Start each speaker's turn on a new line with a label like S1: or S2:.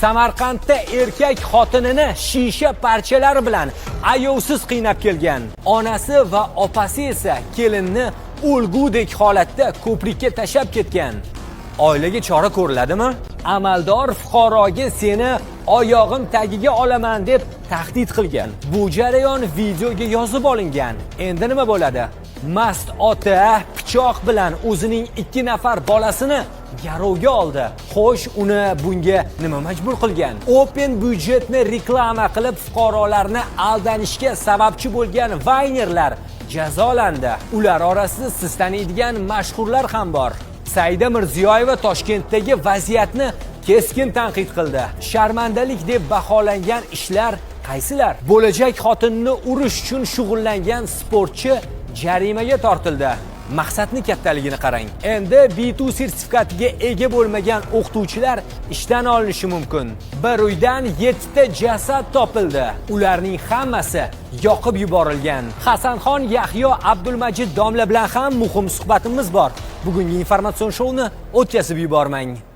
S1: Samarqandda erkak xotinini shisha parchalari bilan ayovsiz qiynab kelgan. Onasi va opasi esa kelinni o'lgudek holatda ko'prikka tashlab ketgan. Oilaga chora ko'riladimi? Amaldor fuqaroga seni oyog'im tagiga olaman deb tahdid qilgan. Bu jarayon videoga yozib olingan. Endi nima bo'ladi? Mast ota pichoq bilan o'zining 2 nafar bolasini garovga oldi. Xo'sh, uni bunga nima majbur qilgan? Open byudjetni reklama qilib fuqarolarni aldanishga sababchi bo'lgan vaynerlar jazolandi. Ular orasida siz taniydigan mashhurlar ham bor. Saida Mirziyoyeva Toshkentdagi vaziyatni keskin tanqid qildi. Sharmandalik deb baholangan ishlar qaysilar? Bo'lajak xotinni urish uchun shug'ullangan sportchi jarimaga tortildi. Maqsadni kattaligini qarang. Endi B2 sertifikatiga ega bo'lmagan o'qituvchilar ishdan olinishi mumkin. Bir uydan 7 ta jasad topildi. Ularning hammasi yoqib yuborilgan. Hasanxon Yahyo Abdulmajid domla bilan ham muhim suhbatimiz bor. Bugungi informatsion shouni o'tkazib yubormang.